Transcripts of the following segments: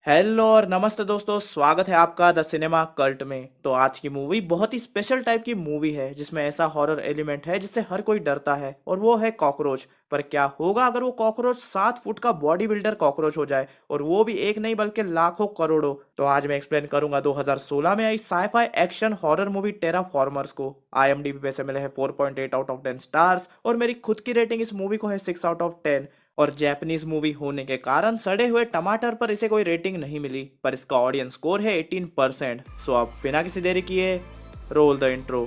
Hello और नमस्ते दोस्तों, स्वागत है आपका द सिनेमा कल्ट में। तो आज की मूवी बहुत ही स्पेशल टाइप की मूवी है जिसमें ऐसा हॉरर एलिमेंट है जिससे हर कोई डरता है और वो है कॉकरोच। पर क्या होगा अगर वो कॉकरोच 7 फुट का बॉडी बिल्डर कॉकरोच हो जाए, और वो भी एक नहीं बल्कि लाखों करोड़ों। तो आज मैं एक्सप्लेन करूंगा 2016 में आई साईफाई एक्शन हॉरर मूवी टेराफॉर्मर्स को। IMDb पे से मिले हैं 4.8 आउट ऑफ 10 स्टार्स, और मेरी खुद की रेटिंग इस मूवी को है 6 आउट ऑफ 10। और जैपनीज मूवी होने के कारण सड़े हुए टमाटर पर इसे कोई रेटिंग नहीं मिली, पर इसका ऑडियंस स्कोर है 18%। सो अब बिना किसी देरी किए रोल द इंट्रो।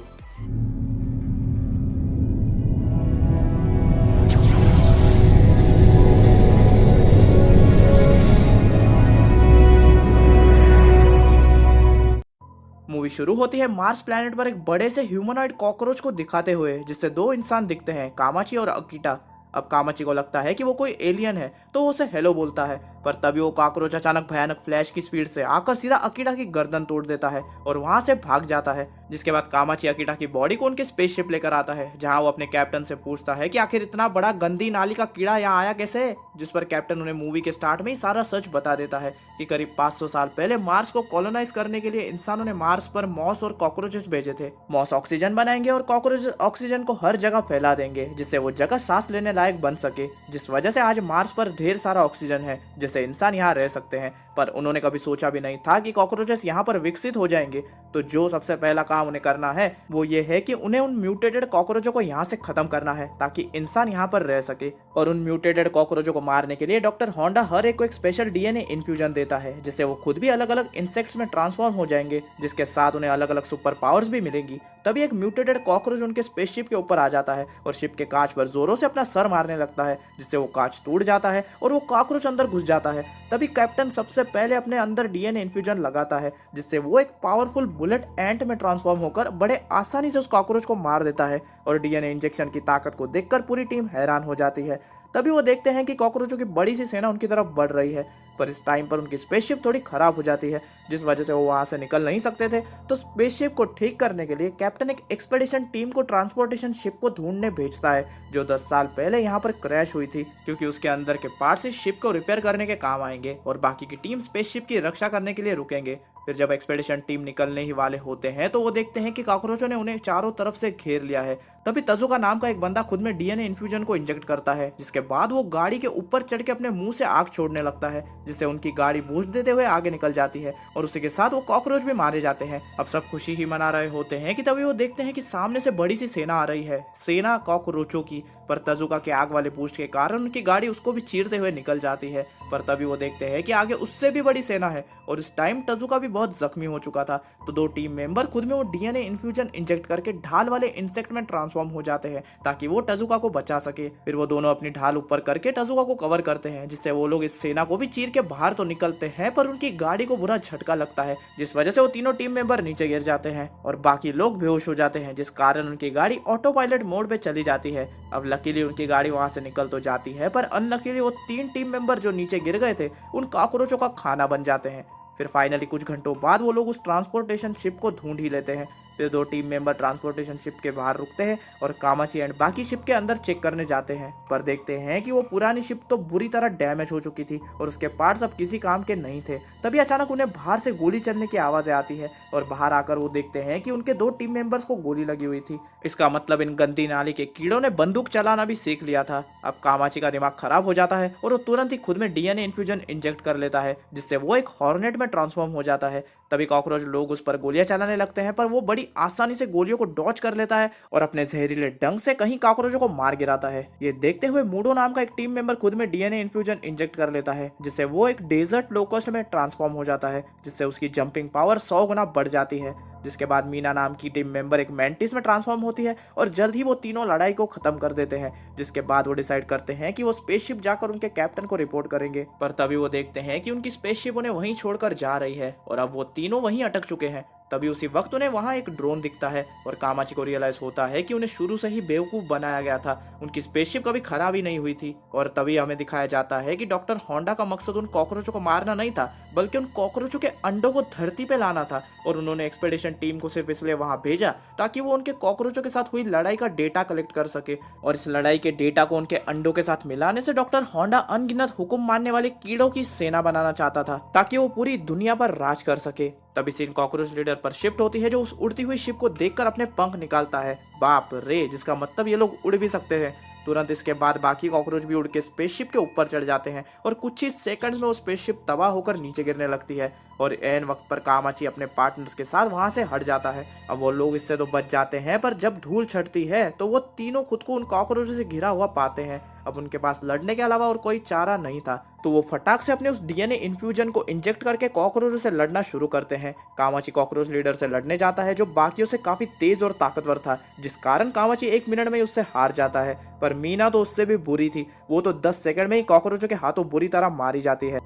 मूवी शुरू होती है मार्स प्लैनेट पर एक बड़े से ह्यूमनॉइड कॉकरोच को दिखाते हुए, जिससे दो इंसान दिखते हैं, कामाची और अकीटा। अब कामाची को लगता है कि वो कोई एलियन है, तो वो उसे हेलो बोलता है। पर तभी वो कॉकरोच अचानक भयानक फ्लैश की स्पीड से आकर सीधा अकीटा की गर्दन तोड़ देता है और वहां से भाग जाता है। जिसके बाद कामाची अकीटा की बॉडी को उनके स्पेसशिप लेकर आता है, जहां वो अपने कैप्टन से पूछता है कि आखिर इतना बड़ा गंदी नाली का कीड़ा यहाँ आया कैसे। जिस पर कैप्टन उन्हें मूवी के स्टार्ट में ही सारा सच बता देता है कि करीब 500 साल पहले मार्स को कॉलोनाइज करने के लिए इंसानों ने मार्स पर मॉस और कॉकरोचेस भेजे थे। मॉस ऑक्सीजन बनाएंगे और कॉकरोचेस ऑक्सीजन को हर जगह फैला देंगे, जिससे वो जगह सांस लेने लायक बन सके। जिस वजह से आज मार्स पर ढेर सारा ऑक्सीजन है, जिससे इंसान यहाँ रह सकते हैं। पर उन्होंने कभी सोचा भी नहीं था कि कॉकरोचेस यहाँ पर विकसित हो जाएंगे। तो जो सबसे पहला काम उन्हें करना है वो ये है कि उन्हें उन म्यूटेटेड कॉकरोचों को यहाँ से खत्म करना है, ताकि इंसान यहाँ पर रह सके। और उन म्यूटेटेड कॉकरोचों को मारने के लिए डॉक्टर होंडा हर एक को एक स्पेशल DNA इन्फ्यूजन देता है, जिससे वो खुद भी अलग अलग इंसेक्ट्स में ट्रांसफॉर्म हो जाएंगे, जिसके साथ उन्हें अलग अलग सुपर पावर्स भी मिलेंगी। तभी एक म्यूटेटेड कॉकरोच उनके स्पेसशिप के ऊपर आ जाता है और शिप के कांच पर जोरों से अपना सर मारने लगता है, जिससे वो कांच टूट जाता है और वो कॉकरोच अंदर घुस जाता है। तभी कैप्टन सबसे पहले अपने अंदर DNA इन्फ्यूजन लगाता है, जिससे वो एक पावरफुल बुलेट एंट में ट्रांसफॉर्म होकर बड़े आसानी से उस कॉकरोच को मार देता है। और DNA इंजेक्शन की ताकत को देखकर पूरी टीम हैरान हो जाती है। तभी वो देखते हैं कि कॉकरोचों की बड़ी सी सेना उनकी तरफ बढ़ रही है। पर इस टाइम पर उनकी स्पेसशिप थोड़ी खराब हो जाती है, जिस वजह से वो वहां से निकल नहीं सकते थे। तो स्पेसशिप को ठीक करने के लिए कैप्टन एक एक्सपेडिशन टीम को ट्रांसपोर्टेशन शिप को ढूंढने भेजता है, जो 10 साल पहले यहाँ पर क्रैश हुई थी, क्योंकि उसके अंदर के पार्ट्स इस शिप को रिपेयर करने के काम आएंगे और बाकी की टीम स्पेसशिप की रक्षा करने के लिए रुकेंगे। फिर जब एक्सपेडिशन टीम निकलने ही वाले होते हैं तो वो देखते हैं कि कॉकरोचों ने उन्हें चारों तरफ से घेर लिया है। तभी तजुका नाम का एक बंदा खुद में DNA इन्फ्यूजन को इंजेक्ट करता है, जिसके बाद वो गाड़ी के ऊपर चढ़ के अपने मुंह से आग छोड़ने लगता है, जिससे उनकी गाड़ी बूझ देते हुए आगे निकल जाती है और उसी के साथ वो कॉकरोच भी मारे जाते हैं। अब सब खुशी ही मना रहे होते हैं कि तभी वो देखते हैं कि सामने से बड़ी सी सेना आ रही है, सेना कॉकरोचों की। पर तजुका के आग वाले बूस्ट के कारण उनकी गाड़ी उसको भी चीरते हुए निकल जाती है। पर तभी वो देखते हैं कि आगे उससे भी बड़ी सेना है, और इस टाइम तजुका भी बहुत जख्मी हो चुका था। तो दो टीम मेंबर खुद में वो DNA इन्फ्यूजन इंजेक्ट करके ढाल वाले इंसेक्ट में ट्रांसफॉर्म हो जाते हैं, ताकि वो टजुका को बचा सके। फिर वो दोनों अपनी ढाल ऊपर करके टजुका को कवर करते हैं, जिससे वो लोग इस सेना को भी चीर के बाहर तो निकलते हैं, पर उनकी गाड़ी को बुरा झटका लगता है, जिस वजह से वो तीनों टीम मेंबर नीचे गिर जाते हैं और बाकी लोग बेहोश हो जाते हैं, जिस कारण उनकी गाड़ी ऑटो पायलट मोड पे चली जाती है। अब लकीली उनकी गाड़ी वहां से निकल तो जाती है, पर अनलकीली वो 3 टीम मेंबर जो नीचे गिर गए थे उन कॉकरोचों का खाना बन जाते हैं। फिर फाइनली कुछ घंटों बाद वो लोग उस ट्रांसपोर्टेशन शिप को ढूंढ ही लेते हैं। फिर दो टीम मेंबर ट्रांसपोर्टेशन शिप के बाहर रुकते हैं और कामाची एंड बाकी शिप के अंदर चेक करने जाते हैं, पर देखते हैं कि वो पुरानी शिप तो बुरी तरह डैमेज हो चुकी थी और उसके पार्ट्स अब किसी काम के नहीं थे। तभी अचानक उन्हें बाहर से गोली चलने की आवाजें आती है और बाहर आकर वो देखते हैं कि उनके 2 टीम मेंबर्स को गोली लगी हुई थी। इसका मतलब इन गंदी नाली के कीड़ों ने बंदूक चलाना भी सीख लिया था। अब कामाची का दिमाग खराब हो जाता है और वो तुरंत ही खुद में DNA इन्फ्यूजन इंजेक्ट कर लेता है, जिससे वो एक हॉर्नेट में ट्रांसफॉर्म हो जाता है। तभी कॉकरोच लोग उस पर गोलियां चलाने लगते हैं, पर वो बड़ी आसानी से गोलियों को डॉच कर लेता है और अपने जहरीले डंक से कहीं कॉकरोचों को मार गिराता है। ये देखते हुए मूडो नाम का एक टीम मेंबर खुद में DNA इन्फ्यूजन इंजेक्ट कर लेता है, जिससे वो एक डेजर्ट लोकस्ट में ट्रांसफॉर्म हो जाता है, जिससे उसकी जंपिंग पावर 100 गुना बढ़ जाती है। जिसके बाद मीना नाम की टीम मेंबर एक मैंटिस में ट्रांसफॉर्म होती है और जल्द ही वो तीनों लड़ाई को खत्म कर देते हैं। जिसके बाद वो डिसाइड करते हैं कि वो स्पेसशिप जाकर उनके कैप्टन को रिपोर्ट करेंगे, पर तभी वो देखते हैं कि उनकी स्पेसशिप उन्हें वहीं छोड़कर जा रही है और अब वो तीनों वहीं अटक चुके हैं। तभी उसी वक्त उन्हें वहाँ एक ड्रोन दिखता है और कामाची को रियलाइज होता है कि उन्हें शुरू से ही बेवकूफ बनाया गया था, उनकी स्पेसशिप कभी खराब ही नहीं हुई थी। और तभी हमें दिखाया जाता है कि डॉक्टर होंडा का मकसद उन कॉकरोचों को मारना नहीं था, बल्कि उन कॉकरोचों के अंडों को धरती पे लाना था। और उन्होंने एक्सपेडिशन टीम को सिर्फ इसलिए वहां भेजा ताकि वो उनके कॉकरोचों के साथ हुई लड़ाई का डेटा कलेक्ट कर सके, और इस लड़ाई के डेटा को उनके अंडों के साथ मिलाने से डॉक्टर होंडा अनगिनत हुक्म मानने वाले कीड़ों की सेना बनाना चाहता था ताकि वो पूरी दुनिया पर राज कर सके। तभी सीन कॉकरोच लीडर पर शिफ्ट होती है, जो उस उड़ती हुई शिप को देखकर अपने पंख निकालता है। बाप रे, जिसका मतलब ये लोग उड़ भी सकते हैं। तुरंत इसके बाद बाकी कॉकरोच भी उड़ के स्पेसशिप के ऊपर चढ़ जाते हैं और कुछ ही सेकंड्स में वो स्पेसशिप तबाह होकर नीचे गिरने लगती है। और एन वक्त पर कामाची अपने पार्टनर्स के साथ वहां से हट जाता है। अब वो लोग इससे तो बच जाते हैं, पर जब धूल छटती है तो वो तीनों खुद को उन कॉकरोचों से घिरा हुआ पाते हैं। अब उनके पास लड़ने के अलावा और कोई चारा नहीं था, तो वो फटाक से अपने उस डीएनए इन्फ्यूजन को इंजेक्ट करके कॉकरोचों से लड़ना शुरू करते हैं। कामाची कॉकरोच लीडर से लड़ने जाता है, जो बाकियों से काफी तेज और ताकतवर था, जिस कारण कामाची 1 मिनट में ही उससे हार जाता है। पर मीना तो उससे भी बुरी थी, वो तो 10 सेकंड में ही कॉकरोचों के हाथों बुरी तरह मारी जाती है।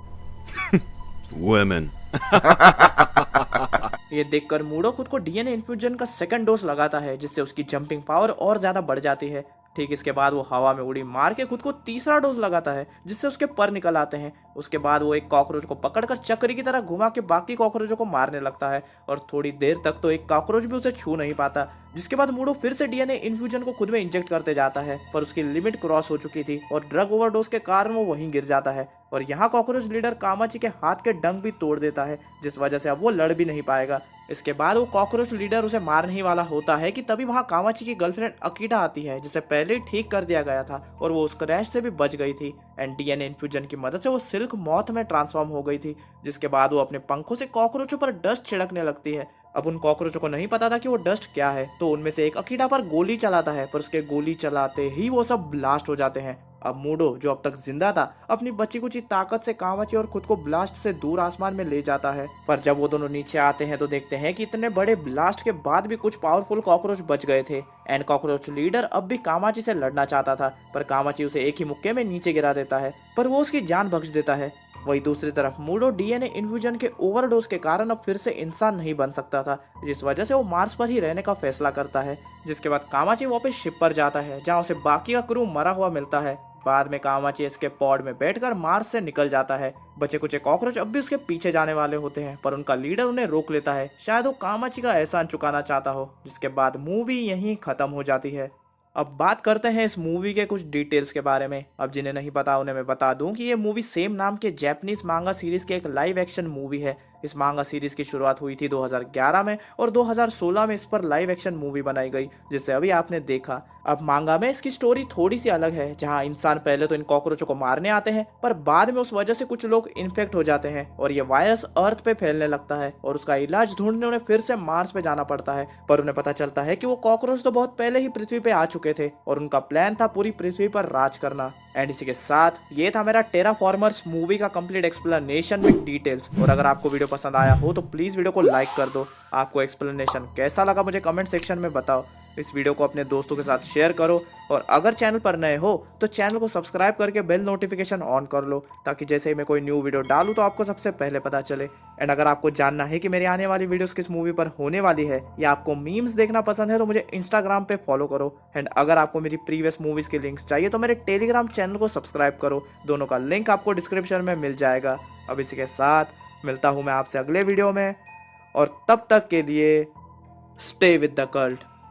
Women. ये देखकर मूडो खुद को डीएनए इन्फ्यूजन का सेकंड डोज लगाता है, जिससे उसकी जंपिंग पावर और ज्यादा बढ़ जाती है। ठीक इसके बाद वो हवा में उड़ी मार के खुद को तीसरा डोज लगाता है, जिससे उसके पर निकल आते हैं। उसके बाद वो एक कॉकरोच को पकड़कर चक्री की तरह घुमा के बाकी कॉकरोचों को मारने लगता है, और थोड़ी देर तक तो एक कॉकरोच भी उसे छू नहीं पाता। जिसके बाद मूडो फिर से डीएनए इन्फ्यूजन को खुद में इंजेक्ट करते जाता है, पर उसकी लिमिट क्रॉस हो चुकी थी और ड्रग ओवरडोज के कारण वो वहीं गिर जाता है। और यहाँ कॉकरोच लीडर कामाची के हाथ के डंक भी तोड़ देता है, जिस वजह से अब वो लड़ भी नहीं पाएगा। इसके बाद वो कॉकरोच लीडर उसे मारने ही वाला होता है कि तभी वहाँ कामाची की गर्लफ्रेंड अकीटा आती है, जिसे पहले ही ठीक कर दिया गया था और वो उस क्रैश से भी बच गई थी। एंड डीएनए इन्फ्यूजन की मदद से वो सिल्क मॉथ में ट्रांसफॉर्म हो गई थी, जिसके बाद वो अपने पंखों से कॉकरोचों पर डस्ट छिड़कने लगती है। अब उन कॉकरोचों को नहीं पता था कि वो डस्ट क्या है, तो उनमें से एक अकीटा पर गोली चलाता है, पर उसके गोली चलाते ही वो सब ब्लास्ट हो जाते हैं। अब मूडो, जो अब तक जिंदा था, अपनी बची कुची ताकत से कामाची और खुद को ब्लास्ट से दूर आसमान में ले जाता है। पर जब वो दोनों नीचे आते हैं तो देखते हैं कि इतने बड़े ब्लास्ट के बाद भी कुछ पावरफुल कॉकरोच बच गए थे। एंड कॉकरोच लीडर अब भी कामाची से लड़ना चाहता था, पर कामाची उसे एक ही मुक्के में नीचे गिरा देता है, पर वो उसकी जान बख्श देता है। वही दूसरी तरफ मूडो डीएनए इन्फ्यूजन के ओवरडोज के कारण अब फिर से इंसान नहीं बन सकता था, जिस वजह से वो मार्स पर ही रहने का फैसला करता है। जिसके बाद कामाची वापस शिप पर जाता है, जहाँ उसे बाकी का क्रू मरा हुआ मिलता है। बाद में कामाची इसके पॉड में बैठकर मार्स से निकल जाता है। बचे कुछ कॉकरोच अब भी उसके पीछे जाने वाले होते हैं, पर उनका लीडर उन्हें रोक लेता है, शायद वो कामाची का एहसान चुकाना चाहता हो। जिसके बाद मूवी यहीं खत्म हो जाती है। अब बात करते हैं इस मूवी के कुछ डिटेल्स के बारे में। अब जिन्हें नहीं पता उन्हें मैं बता दूं कि ये मूवी सेम नाम के जैपनीज मांगा सीरीज की एक लाइव एक्शन मूवी है। इस मांगा सीरीज की शुरुआत हुई थी 2011 में और 2016 में इस पर लाइव एक्शन मूवी बनाई गई, जिसे अभी आपने देखा। अब मांगा में इसकी स्टोरी थोड़ी सी अलग है, जहां इंसान पहले तो इन कॉकरोचों को मारने आते हैं, पर बाद में उस वजह से कुछ लोग इन्फेक्ट हो जाते हैं और ये वायरस अर्थ पे फैलने लगता है, और उसका इलाज ढूंढने उन्हें फिर से मार्स पे जाना पड़ता है। पर उन्हें पता चलता है कि वो कॉकरोच तो बहुत पहले ही पृथ्वी पे आ चुके थे और उनका प्लान था पूरी पृथ्वी पर राज करना। एंड इसी के साथ ये था मेरा टेराफॉर्मर्स मूवी का कंप्लीट एक्सप्लेनेशन विद डिटेल्स। और अगर आपको वीडियो पसंद आया हो तो प्लीज़ वीडियो को लाइक कर दो। आपको एक्सप्लेनेशन कैसा लगा मुझे कमेंट सेक्शन में बताओ। इस वीडियो को अपने दोस्तों के साथ शेयर करो, और अगर चैनल पर नए हो तो चैनल को सब्सक्राइब करके बेल नोटिफिकेशन ऑन कर लो, ताकि जैसे ही मैं कोई न्यू वीडियो डालूँ तो आपको सबसे पहले पता चले। एंड अगर आपको जानना है कि मेरी आने वाली वीडियोस किस मूवी पर होने वाली है, या आपको मीम्स देखना पसंद है, तो मुझे इंस्टाग्राम पे फॉलो करो। एंड अगर आपको मेरी प्रीवियस मूवीज़ के लिंक्स चाहिए तो मेरे टेलीग्राम चैनल को सब्सक्राइब करो, दोनों का लिंक आपको डिस्क्रिप्शन में मिल जाएगा। अब इसी के साथ मिलता हूँ मैं आपसे अगले वीडियो में, और तब तक के लिए स्टे विद द कल्ट।